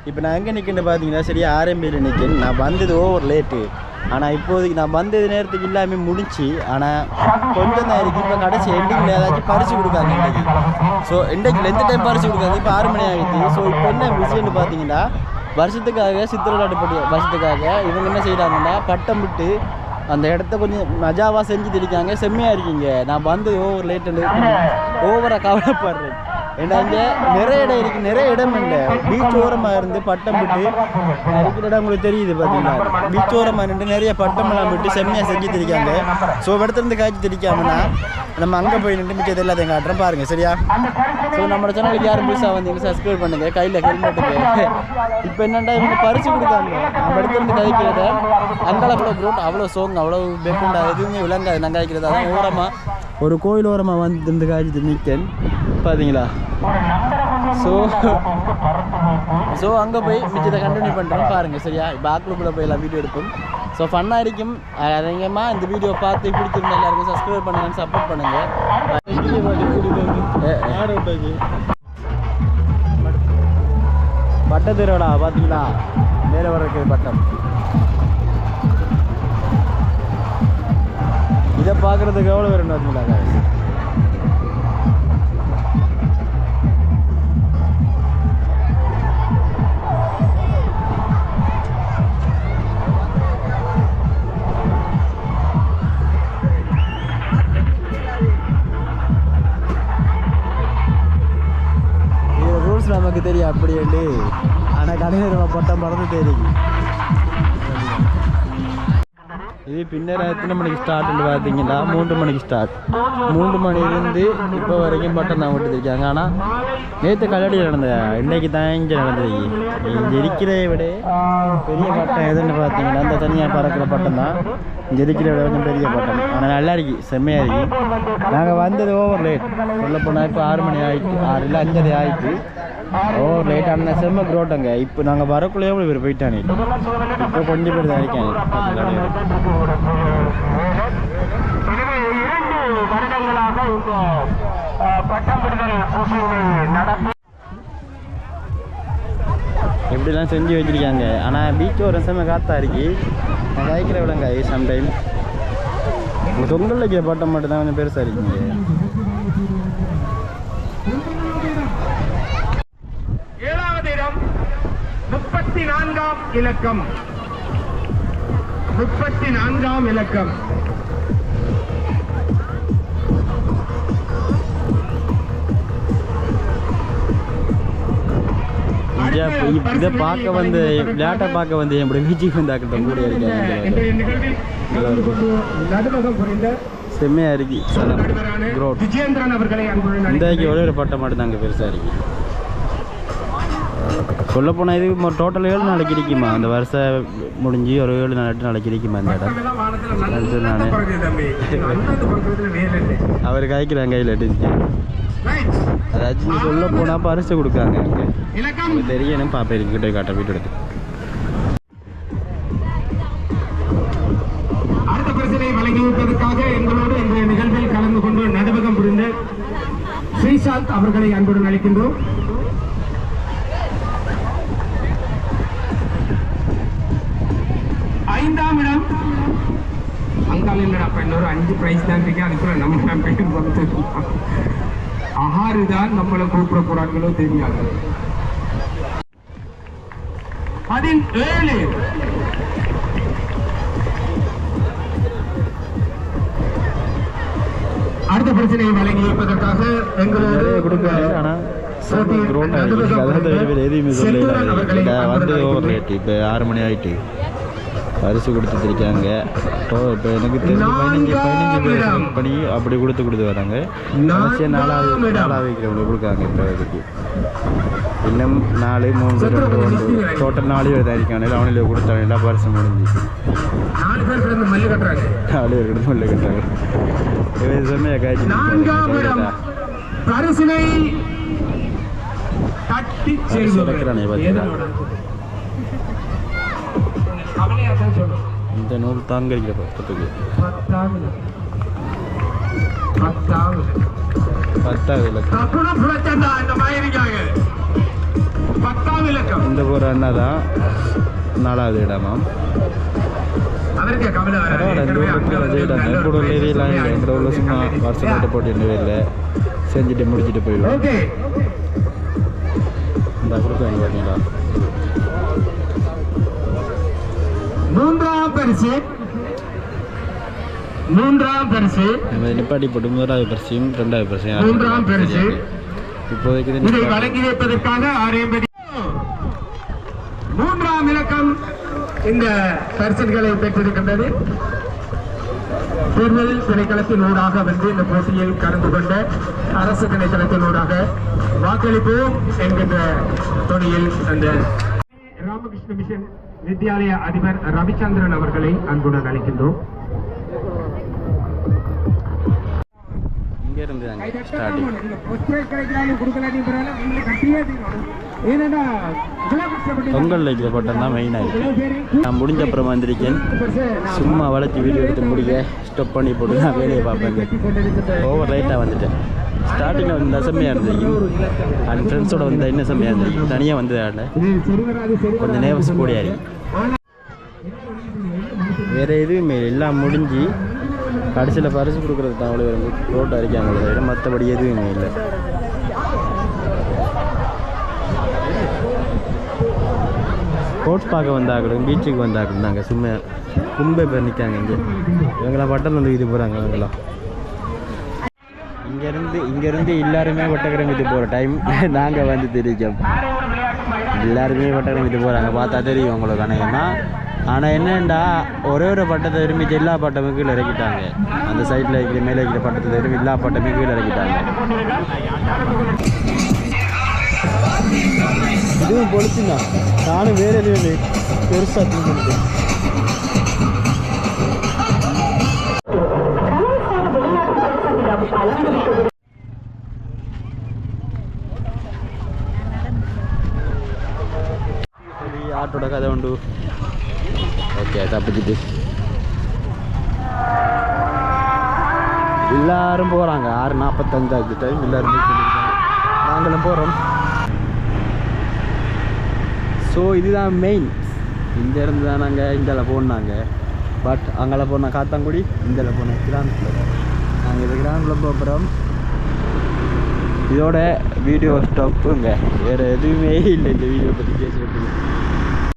இப்போ நான் எங்கே நிற்கேன்னு பார்த்தீங்கன்னா சரியா ஆரம்பியில் நிற்கேன். நான் வந்தது ஓவர் லேட்டு. ஆனால் இப்போதைக்கு நான் வந்தது நேரத்துக்கு எல்லாமே முடிச்சு. ஆனால் கொஞ்சம் தான் இருக்குது. இப்போ கடைசி எண்டிங்கில் ஏதாச்சும் பறிச்சு கொடுக்காங்க இன்றைக்கி. ஸோ இன்றைக்கு எந்த டைம் பறிச்சு கொடுக்காங்க. இப்போ 6 மணி ஆகிடுச்சு. ஸோ இப்போ என்ன விஷயம்னு பார்த்தீங்கன்னா வருஷத்துக்காக சித்திரலாட்டுப்பட்டி வருஷத்துக்காக இவங்க என்ன செய்கிறாங்கன்னா பட்டம் விட்டு அந்த இடத்த கொஞ்சம் மஜாவாக செஞ்சு திரிக்காங்க. செம்மையாக இருக்கீங்க. நான் வந்து ஓவர் லேட்டு ஓவராக கவலைப்படுறேன். ஏன்னா இங்கே நிறைய இடம் இருக்குது. நிறைய இடம் இல்லை. பீச் ஓரமாக இருந்து பட்டம் விட்டு இருக்கிற இடம் உங்களுக்கு தெரியுது பார்த்தீங்களா. பீச் ஓரமாக இருந்து நிறைய பட்டமெல்லாம் விட்டு செம்மையாக செஞ்சு திரிக்காங்க. ஸோ இடத்துலேருந்து காய்ச்சி திரிக்காமன்னா நம்ம அங்கே போய் நின்று மிச்சது எல்லாத்தையும் காட்டுறோம் பாருங்கள் சரியா. ஸோ நம்ம சேனலுக்கு யாரும் புதுசாக வந்தீங்க சப்ஸ்கிரைப் பண்ணுங்கள். கையில் ஹெல்மெட்டுக்கு இப்போ என்னென்னா இவங்க பறிச்சு கொடுக்காங்க. நம்ம இடத்துலேருந்து கதைக்கிறத அங்கே அவ்வளோ க்ரோட் அவ்வளோ சோங்க அவ்வளோ பெக்குண்டா எதுவுமே விளங்காது. நான் காய்க்கிறது அதான் ஓரமாக ஒரு கோயில் ஓரமாக வந்து காய்ச்சி நிற்கேன் பார்த்தீங்களா. ஸோ அங்கே போய் மிச்சத்தை கண்டினியூ பண்ணுறோம் பாருங்கள் சரியா. இப்போ ஆக்லுக்குள்ளே போய் எல்லாம் வீடியோ எடுப்போம். ஸோ ஃபன்னாக இருக்கும். அதிகமாக இந்த வீடியோ பார்த்து பிடிச்சிருந்தா எல்லாருக்கும் சப்ஸ்கிரைப் பண்ணுங்கள், சப்போர்ட் பண்ணுங்கள். பட்டத்திரோடா பார்த்தீங்களா மேலே வர்றது பட்டம். இதை பார்க்குறதுக்கு எவ்வளோ வேணும் பார்த்தீங்களா. நமக்கு தெரியும் அப்படியே. ஆனால் கடையில் நம்ம பட்டம் பறந்து தெரியும். இது பின்னர் எத்தனை மணிக்கு ஸ்டார்ட்னு பார்த்தீங்கன்னா 3 மணிக்கு ஸ்டார்ட். 3 மணிலேருந்து இப்போ வரைக்கும் பட்டம் தான் விட்டுருக்காங்க. ஆனால் நேற்று கல்லடி நடந்தது, இன்றைக்கு தான் இங்கே நடந்தது. இங்கே இருக்கிறத விட பெரிய பட்டம் எதுன்னு பார்த்தீங்கன்னா அந்த தனியாக பறக்கிற பட்டம் தான் இங்கே இருக்கிற விட கொஞ்சம் பெரிய பட்டம். ஆனால் நல்லா இருக்கு, செம்மையாக இருக்கு. நாங்கள் வந்தது ஓவர் லேட். சொல்லப்போனால் இப்போ 6 மணி ஆகிட்டு, 6 இல்லை 5:30 ஆகிட்டு. ஓவர் லேட் ஆனால் செம்ம க்ரோட்டங்க. இப்போ நாங்கள் வரக்குள்ளே எவ்வளோ பேர் போயிட்டானே. இப்போ கொஞ்சம் பேர் தான் இருக்காங்க. எப்படிலாம் செஞ்சு வச்சிருக்காங்க. ஆனால் பீச் ஒரு செம்ம காத்தா இருக்கு. நான் காய்க்கிற விடங்க சம்டைம் உங்கள் தொங்கல் வைக்கிற பட்டம் மட்டும் தான் கொஞ்சம் பெருசாக இருக்குங்க. 7வது இடம் 34ஆம் இலக்கம். 34ஆம் இலக்கம். இதை பார்க்க வந்து விளையாட்டை பார்க்க வந்து எப்படி பீச்சுக்கு வந்து ஆக்கிட்ட கூட இருக்காங்க. செம்மையா இருக்கு. இந்த ஒரே ஒரு பட்டம் மட்டும் தாங்க பெருசாக இருக்கு. சொல்லப்போனால் இது டோட்டல் 7 நாளைக்கு இருக்குமா. அந்த வருஷம் முடிஞ்சு ஒரு 7 8 நாளைக்கு இருக்குமா இந்த இடம். நான் அவர் காய்க்கிறாங்க கையில் எடுத்து. அதாச்சும் சொல்ல போனால் பரிசு கொடுக்காங்க. அங்கே தெரியணும் பார்ப்பேன் கிட்ட காட்ட வீட்டு எடுத்து. அடுத்த பரிசினை வழங்கி வைப்பதற்காக எங்களோடு இந்த நிகழ்வில் கலந்து கொண்டு நடுவகம் புரிந்த ஸ்ரீசாந்த் அவர்களை அன்புடன் அழைக்கின்றோம். ஐந்தாம் இடம் அங்கால் இல்லடா. இன்னொரு 5 பிரைஸ் தான் இருக்கு. அதுக்குள்ள நம்ம பெயர் வந்து 6 தான் நம்மளை கூப்பிட போறாங்களோ தெரியாது. 17 அடுத்த பிரச்சனையை வழங்கி வைப்பதற்காக எங்களோடு வந்து ஓவர் லேட். இப்போ 6 மணி ஆகிட்டு பரிசு கொடுத்துருக்காங்க. இப்போ எனக்கு தெரிஞ்சு 15 பண்ணி அப்படி கொடுத்து வராங்க. 4 வைக்கிறவங்களுக்கு கொடுக்காங்க. இப்போ இதுக்கு இன்னும் 4 3 2 1 டோட்டல் 4 பேர் தான் இருக்காங்க. அவனில் கொடுத்தாங்க. எல்லா பரிசு முடிஞ்சிச்சு. 4 பேர் மல்லு கட்டுறாங்க. 4 பேர் மல்லு கட்டுறாங்க. செம்மையாக காய்ச்சி இந்த நூல் தாங்க இருக்கிற பக்கத்துக்கு 10வது இலக்கம். இந்த போகிற அண்ணா தான் 4வது இடமாம். பரவாயில்ல, இந்த ஊருக்கு செய்யிட்டாங்க. கூட உள்ள ஏரியாலாம் இல்லை, எங்கட உள்ள சும்மா வருஷமாட்ட போட்டு இல்லை, செஞ்சுட்டு முடிச்சுட்டு போயிடுவோம். இந்த கொடுக்குறாங்க பார்த்தீங்களா. 3ஆம் பரிசு நம்ம நிப்பாட்டி போட்டு 1வது பரிசையும் 2வது பரிசையும் 3ஆம் பரிசு இப்போதைக்கு இதை வழங்கி வைப்பதற்காக 3ஆம் இலக்கம் இந்த பரிசுகளை பெற்றிருக்கின்றது. தேர்தல் திணைக்களத்தினூடாக வந்து இந்த போட்டியில் கலந்து கொண்ட அரசு திணைக்களத்தினூடாக வாக்களிப்போம் என்கின்ற தொனியில் அந்த ராமகிருஷ்ண மிஷன் வித்யாலய அதிபர் ரவிச்சந்திரன் அவர்களை அன்புடன் அழைக்கின்றோம். இங்கே இருந்து ஸ்டார்டிங் பொங்கல் லைக்கில் போட்டோம் தான் மெயினாக இருக்குது. நான் முடிஞ்ச அப்புறம் வந்திருக்கேன். சும்மா வளர்ச்சி வீடியோ எடுத்து முடிக்க ஸ்டாப் பண்ணி போட்டு நான் வேலையை பார்ப்பேங்க. ஓவர் லைட்டாக வந்துட்டேன். ஸ்டார்டிங்கில் வந்து செம்மையாக இருந்தது. அண்ட் ஃப்ரெண்ட்ஸோட வந்து இன்னும் செம்மையாக இருந்தது. தனியாக வந்து கொஞ்சம் நேர்வஸ் கூடியா இருக்கு. வேறு எதுவுமே எல்லாம் முடிஞ்சு கடைசியில் பரிசு கொடுக்குறது தான் அவ்வளோ ரோட்டு அடிக்காங்க தவிர மற்றபடி எதுவுமே இல்லை. ஸ்போர்ட்ஸ் பார்க்க வந்தாக்களும் பீச்சுக்கு வந்தாக்களும் நாங்கள் சும்மா கும்பை பேர் நிற்காங்க. இங்கே இவங்களாம் பட்டம் வந்து இது போகிறாங்க. இவங்களாம் இங்கேருந்து எல்லாருமே வட்டக்கரம் இது போகிற டைம் நாங்கள் வந்து தெரிவிக்கோம். எல்லாருமே வட்டக்கரம் இது போகிறாங்க. பார்த்தா தெரியும் உங்களுக்கு. ஆனால் என்னென்னா ஒரே ஒரு பட்டத்தை விரும்பி எல்லா பட்டமும் கீழே இறக்கிட்டாங்க. அந்த சைடில் இருக்கிற மேலே இருக்கிற பட்டத்தை விரும்பி எல்லா பட்டமே கீழே இறக்கிட்டாங்க. இதுவும் பொழுத்துங்க. நானும் வேறு எதுவும் பெருசாக தூங்கிட்டேன். ஆட்டோட கதை உண்டு. ஓகே, தப்பிச்சுட்டு எல்லாரும் போகிறாங்க. 6:45 ஆகுது டைம். எல்லாரும் நாங்களும் போகிறோம். ஸோ இதுதான் மெயின். இந்த இருந்து தான் நாங்கள் இந்தியாவில் போனாங்க. பட் அங்கே போனால் காத்தாங்குடி, இந்தியாவில் போனோம் கிராண்ட் கிளப். நாங்கள் இது கிராண்ட் கிளப் போகிறோம். இதோட வீடியோ ஸ்டாப்புங்க. வேறு எதுவுமே இல்லை இந்த வீடியோ பற்றி பேசுகிறதுக்கு.